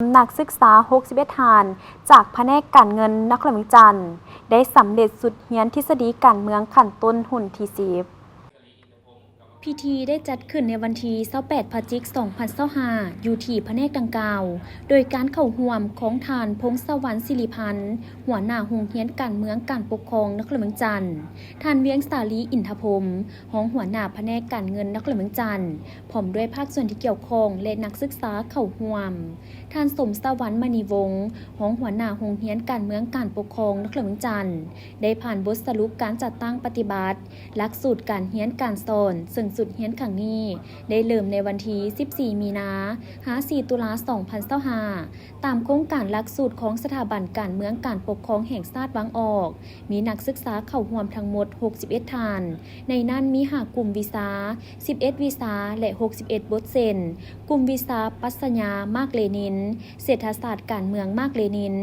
นักศึกษา 61 ท่านจากแผนกการเงินนครหลวงจันทร์ได้สำเร็จสุดเรียนทฤษฎีการเมืองขั้นต้นหุ้นที่ 10พิธีได้จัดขึ้นในวันที่ 28 พฤศจิกายน 2025 อยู่ที่แผนกดังกล่าว โดยการเข้าร่วมของท่านพงศวรรณ ศิริพันธ์ หัวหน้าโรงเรียนการเมืองการปกครองนครหลวงจันทร์ท่านเวียงสาลีอินทพรหมรองหัวหน้าแผนกการเงินนครหลวงจันทร์พร้อมด้วยภาคส่วนที่เกี่ยวข้องและนักศึกษาเข้าร่วมท่านสมสวรรค์มณีวงศ์รองหัวหน้าโรงเรียนการเมืองการปกครองนครหลวงจันทร์ได้ผ่านบทสรุปการจัดตั้งปฏิบัติหลักสูตรการเรียนการสอนซึ่งสุดเรียนครั้งนี้ได้เริ่มในวันที่ 14 มีนาหา 4 ตุลา 2025 ตามโครงการหลักสูตรของสถาบันการเมืองการปกครองแห่งชาติวังออกมีนักศึกษาเข้าร่วมทั้งหมด 61 ท่านในนั้นมี5กลุ่มวีซ่า 11 วีซ่าและ 61 บทเซ็นกลุ่มวีซ่าปรัชญามากเลนินเศรษฐศาสตร์การเมืองมากเลนิน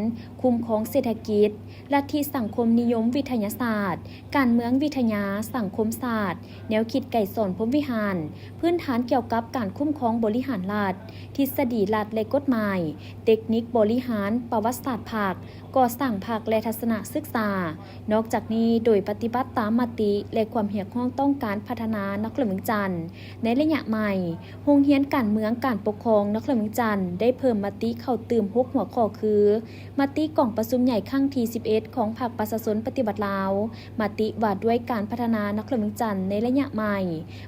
คุมของเศรษฐกิจลัทธิสังคมนิยมวิทยาศาสตร์การเมืองวิทยาสังคมศาสตร์แนวคิดไก่สอนพรหมวิหารพื้นฐานเกี่ยวกับการคุ้มครองบริหารรัฐทฤษฎีรัฐและกฎหมายเทคนิคบริหารประวัติศาสตร์ภาคก่อสร้างภาคและทัศนศึกษานอกจากนี้โดยปฏิบัติตามมติและความเรียกร้องต้องการพัฒนานครหลวงจันทร์ในระยะใหม่โรงเรียนการเมืองการปกครองนครหลวงจันทร์ได้เพิ่มมติเข้าเติม6หัวข้อคือมติกล่องประชุมใหญ่ครั้งที่ 11 ของพรรคประชาชนปฏิบัติลาวมติว่าด้วยการพัฒนานครหลวงจันทร์ในระยะใหม่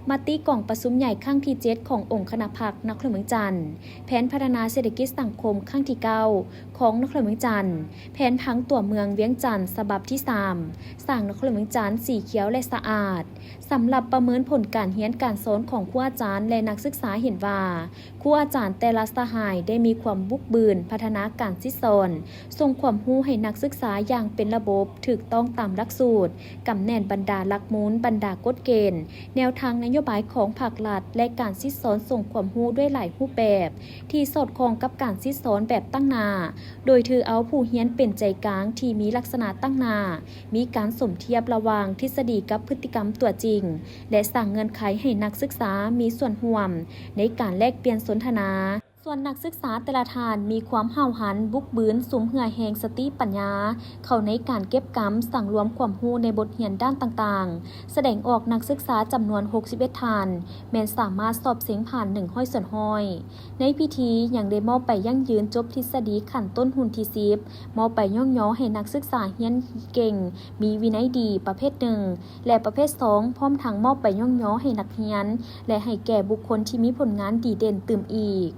มติกล่องประชุมใหญ่ครั้งที่ 7 ขององค์คณะพรรคนครหลวงจันทร์แผนพัฒนาเศรษฐกิจสังคมครั้งที่ 9 ของนครหลวงจันทร์แผนพังตัวเมืองเวียงจันทร์ฉบับที่ 3สร้างนครหลวงจันทร์สีเขียวและสะอาดสำหรับประเมินผลการเรียนการสอนของครูอาจารย์และนักศึกษาเห็นว่าครูอาจารย์แต่ละสหายได้มีความบุกบืนพัฒนาการสิสอนส่งความรู้ให้นักศึกษาอย่างเป็นระบบถูกต้องตามหลักสูตรกำแน่นบรรดาหลักมูลบรรดากฎเกณฑ์แนวทางนโยบายของภาครัฐและการสิสอนส่งความรู้ด้วยหลายรูปแบบที่สอดคล้องกับการสิสอนแบบตั้งหน้าโดยถือเอาผู้เรียนเป็นใจกลางที่มีลักษณะตั้งหน้ามีการสมเทียบระหว่างทฤษฎีกับพฤติกรรมตัวจริงและสร้างเงื่อนไขให้นักศึกษามีส่วนร่วมในการแลกเปลี่ยนสนทนาส่วนนักศึกษาแต่ละท่านมีความห้าวหันบุกบืนสุมเหือแหงสติปัญญาเข้าในการเก็บกำสั่งรวมความรู้ในบทเรียนด้านต่างๆแสดงออกนักศึกษาจำนวน 61 ท่านแม้นสามารถสอบเสียงผ่าน1ห้อยส่วนห้อยในพิธียังได้มอบไปยั่งยืนจบทฤษฎีขั้นต้นหุ้นที่ 10มอบไปย่องย้อให้นักศึกษาเรียนเก่งมีวินัยดีประเภท1และประเภท2พร้อมทั้งมอบไปย่องย้อให้นักเรียนและให้แก่บุคคลที่มีผลงานดีเด่นตื่มอีก